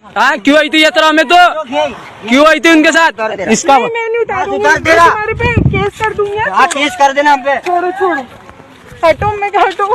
हाँ क्यों आई थी यात्रा में? तो क्यों आई थी उनके साथ? इसका मैं नहीं उतारूंगी, तुम्हारे पे केस कर दूंगी। हाँ केस कर देना हम पे। छोड़ो छोड़ो, हटो, मैं हटो।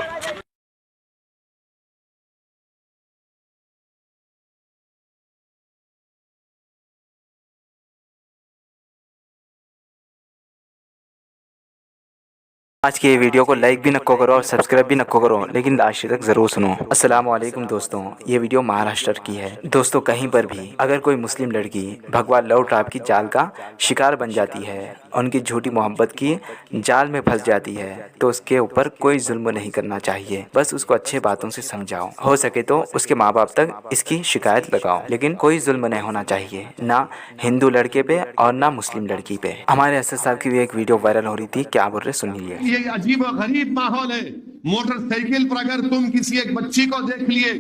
आज के वीडियो को लाइक भी नको करो और सब्सक्राइब भी नको करो, लेकिन लास्ट तक जरूर सुनो। अस्सलाम वालेकुम दोस्तों, ये वीडियो महाराष्ट्र की है। दोस्तों कहीं पर भी अगर कोई मुस्लिम लड़की भगवा लव ट्रैप की जाल का शिकार बन जाती है, उनकी झूठी मोहब्बत की जाल में फंस जाती है, तो उसके ऊपर कोई जुल्म नहीं करना चाहिए। बस उसको अच्छे बातों से समझाओ, हो सके तो उसके माँ बाप तक इसकी शिकायत लगाओ, लेकिन कोई जुल्म नहीं होना चाहिए, ना हिंदू लड़के पे और ना मुस्लिम लड़की पे। हमारे असद साहब की भी एक वीडियो वायरल हो रही थी, क्या बोल रहे सुनिए। ये अजीब और गरीब माहौल है। मोटरसाइकिल पर अगर तुम किसी एक बच्ची को देख लिए,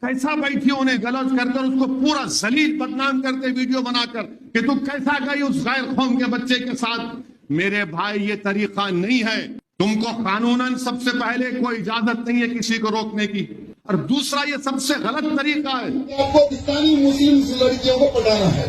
कैसा बैठी उन्हें गलौज करकर उसको पूरा जलील बदनाम करते वीडियो बनाकर कि तू कैसा गई उस गैर कौम के बच्चे के साथ। मेरे भाई ये तरीका नहीं है। तुमको कानूनन सबसे पहले कोई इजाजत नहीं है किसी को रोकने की, और दूसरा ये सबसे गलत तरीका है। पाकिस्तानी मुस्लिम लड़कियों को पटाना है।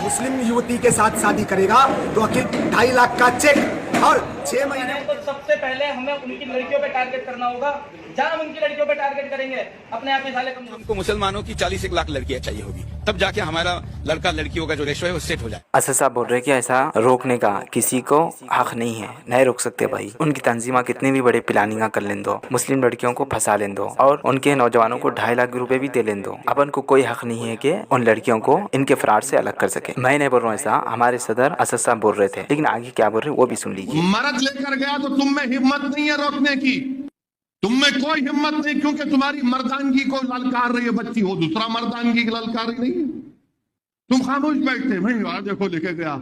मुस्लिम युवती के साथ शादी करेगा तो अखिल 2.5 लाख का चेक और 6 महीने। तो सबसे पहले हमें उनकी लड़कियों पे टारगेट करना होगा। जहां हम उनकी लड़कियों पे टारगेट करेंगे, अपने आप में साले कम। हमको मुसलमानों की 40 लाख लड़कियां चाहिए होगी, तब जाके हमारा लड़का लड़कियों का जो रेशो है वो सेट हो जाए। असद साहब बोल रहे हैं कि ऐसा रोकने का किसी को हक नहीं है, नहीं रोक सकते भाई। उनकी तंजीमा कितनी भी बड़े प्लानिंग कर लें दो, मुस्लिम लड़कियों को फंसा लें दो और उनके नौजवानों को 2.5 लाख रुपए भी दे लें दो। अपन को कोई हक नहीं है कि उन लड़कियों को इनके फ्रॉड से अलग कर सके। मैं नहीं बोल रहा हूँ ऐसा, हमारे सदर असद साहब बोल रहे थे, लेकिन आगे क्या बोल रहे हैं वो भी सुन लीजिए। मर्द लेकर गया तो तुम में हिम्मत नहीं है रोकने की, तुम में कोई हिम्मत नहीं, क्योंकि तुम्हारी मर्दानगी को ललकार रही है बच्ची, हो दूसरा मर्दानगी की ललकार रही नहीं है। तुम खामोश बैठते, भाई यार देखो लेके गया।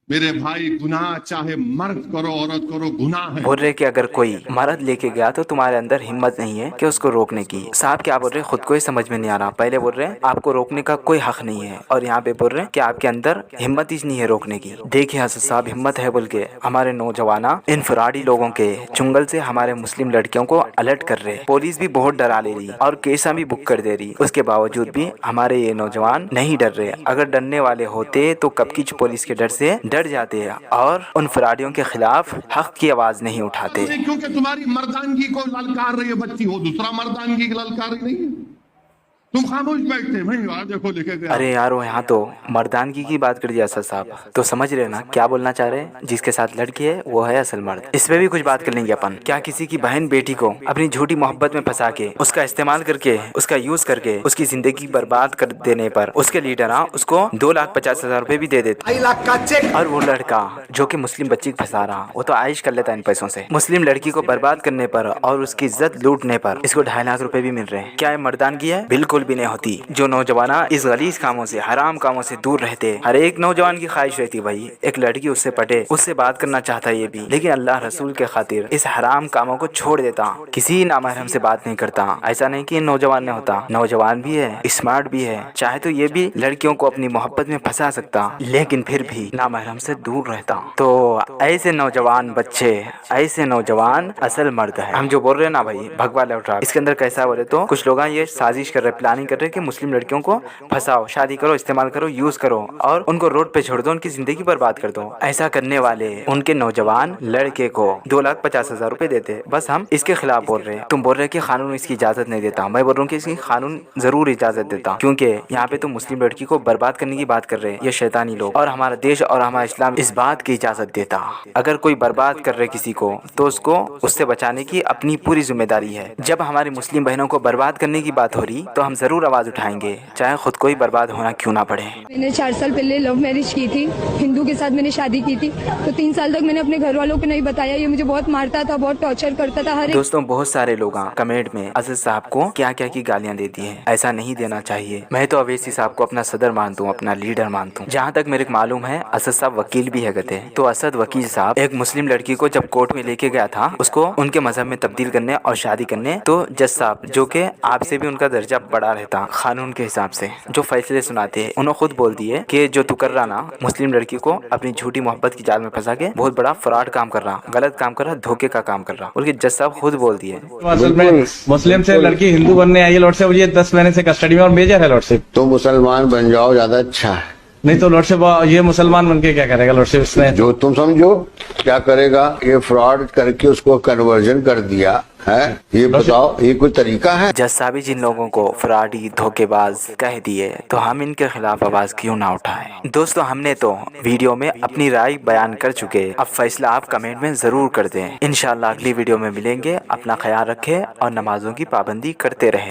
मेरे भाई गुनाह चाहे मर्द करो औरत करो गुनाह है। बोल रहे कि अगर कोई मर्द लेके गया तो तुम्हारे अंदर हिम्मत नहीं है कि उसको रोकने की। साहब क्या बोल रहे, खुद को ही समझ में नहीं आ रहा। पहले बोल रहे आपको रोकने का कोई हक नहीं है, और यहाँ पे बोल रहे कि आपके अंदर हिम्मत ही नहीं है रोकने की। देखिए असद साहब, हिम्मत है बोल के हमारे नौजवाना इन फराडी लोगों के चुंगल से हमारे मुस्लिम लड़कियों को अलर्ट कर रहे। पुलिस भी बहुत डरा ले रही और केसा भी बुक कर दे रही, उसके बावजूद भी हमारे ये नौजवान नहीं डर रहे। अगर डरने वाले होते तो कब की पुलिस के डर से डर जाते हैं और उन फराडियों के खिलाफ हक की आवाज नहीं उठाते। क्योंकि तुम्हारी मर्दानगी को ललकार रही है बच्ची, हो दूसरा मर्दानगी की ललकार रही नहीं है। तुम खामोश बैठते, भाई यार देखो लेके गया। अरे यार वो यहाँ तो मर्दानगी की बात कर दिया असद साहब, तो समझ रहे ना क्या बोलना चाह रहे हैं। जिसके साथ लड़की है वो है असल मर्द। इस पे भी कुछ बात कर लेंगे अपन। क्या किसी की बहन बेटी को अपनी झूठी मोहब्बत में फंसा के, उसका इस्तेमाल करके, उसका यूज करके उसकी जिंदगी बर्बाद कर देने पर उसके लीडर उसको 2,50,000 रुपए भी दे देते, 2.5 लाख का चेक। और वो लड़का जो कि मुस्लिम बच्ची को फंसा रहा, वो तो आयश कर लेता इन पैसों से। मुस्लिम लड़की को बर्बाद करने पर और उसकी इज्जत लूटने पर इसको 2.5 लाख रुपए भी मिल रहे हैं। क्या ये मर्दानगी है? बिल्कुल भी नहीं होती। जो नौजवाना इस गलीज कामों से, हराम कामों से दूर रहते, हर एक नौजवान की ख्वाहिश रहती भाई एक लड़की उससे पटे, उससे बात करना चाहता है ये भी, लेकिन अल्लाह रसूल के खातिर इस हराम कामों को छोड़ देता, किसी नामहरम से बात नहीं करता। ऐसा नहीं कि नौजवान ने होता, नौजवान भी है, स्मार्ट भी है, चाहे तो ये भी लड़कियों को अपनी मोहब्बत में फंसा सकता, लेकिन फिर भी नामहरम से दूर रहता। तो ऐसे नौजवान बच्चे, ऐसे नौजवान असल मर्द है। हम जो बोल रहे हैं ना भाई भगवा लव ट्रैप, इसके अंदर कैसा बोले तो कुछ लोग ये साजिश कर रहे, प्लानिंग कर रहे कि मुस्लिम लड़कियों को फंसाओ, शादी करो, इस्तेमाल करो, यूज करो और उनको रोड पे छोड़ दो, उनकी जिंदगी बर्बाद कर दो। ऐसा करने वाले उनके नौजवान लड़के को 2,50,000 रुपए देते। बस हम इसके खिलाफ बोल रहे हैं। तुम बोल रहे कि कानून इसकी इजाजत नहीं देता, मैं बोल रहा हूँ कि इसकी कानून जरूर इजाजत देता, क्योंकि यहाँ पे तो मुस्लिम लड़की को बर्बाद करने की बात कर रहे हैं ये शैतानी लोग, और हमारा देश और हमारा इस्लाम इस बात की इजाजत देता। अगर कोई बर्बाद कर रहे किसी को तो उसको उससे बचाने की अपनी पूरी जिम्मेदारी है। जब हमारी मुस्लिम बहनों को बर्बाद करने की बात हो रही तो हम जरूर आवाज उठाएंगे, चाहे खुद को ही बर्बाद होना क्यों ना पड़े। मैंने 4 साल पहले लव मैरिज की थी, हिंदू के साथ मैंने शादी की थी, तो 3 साल तक मैंने अपने घर वालों को नहीं बताया। ये मुझे बहुत मारता था, बहुत टॉर्चर करता था। दोस्तों बहुत सारे लोग कमेंट में असद साहब को क्या क्या की गालियां देती है, ऐसा नहीं देना चाहिए। मैं तो अवैसी साहब को अपना सदर मानता हूँ, अपना लीडर मानता हूँ। जहाँ तक मेरे को मालूम है असद साहब वकील भी है गते। तो असद वकील साहब एक मुस्लिम लड़की को जब कोर्ट में लेके गया था उसको उनके मजहब में तब्दील करने और शादी करने, तो जज साहब जो के आपसे भी उनका दर्जा बड़ा पड़ा रहता कानून के हिसाब से। जो फैसले सुनाते हैं उन्होंने खुद बोल दिए कि जो तू कर रहा ना, मुस्लिम लड़की को अपनी झूठी मोहब्बत की जाल में फंसा के बहुत बड़ा फ्रॉड काम कर रहा, गलत काम कर रहा, धोखे का काम कर रहा, उनके जज साहब खुद बोल दिए। असल में मुस्लिम से लड़की हिंदू बनने आई है लॉर्ड साहब, ये 10 महीने से कस्टडी में और मेजर है लॉर्ड साहब। तो मुसलमान बन जाओ, ज्यादा अच्छा है। नहीं तो लॉर्ड साहब ये मुसलमान बन के क्या करेगा लॉर्ड साहब? इसने जो तुम समझो क्या करेगा, ये फ्रॉड करके उसको कन्वर्जन कर दिया है। ये बताओ ये कोई तरीका है? जज साहब जिन लोगों को फ्रॉडी धोखेबाज कह दिए तो हम इनके खिलाफ आवाज क्यों ना उठाएं? दोस्तों हमने तो वीडियो में अपनी राय बयान कर चुके, अब फैसला आप कमेंट में जरूर कर दें। इंशाल्लाह अगली वीडियो में मिलेंगे। अपना ख्याल रखें और नमाजों की पाबंदी करते रहें।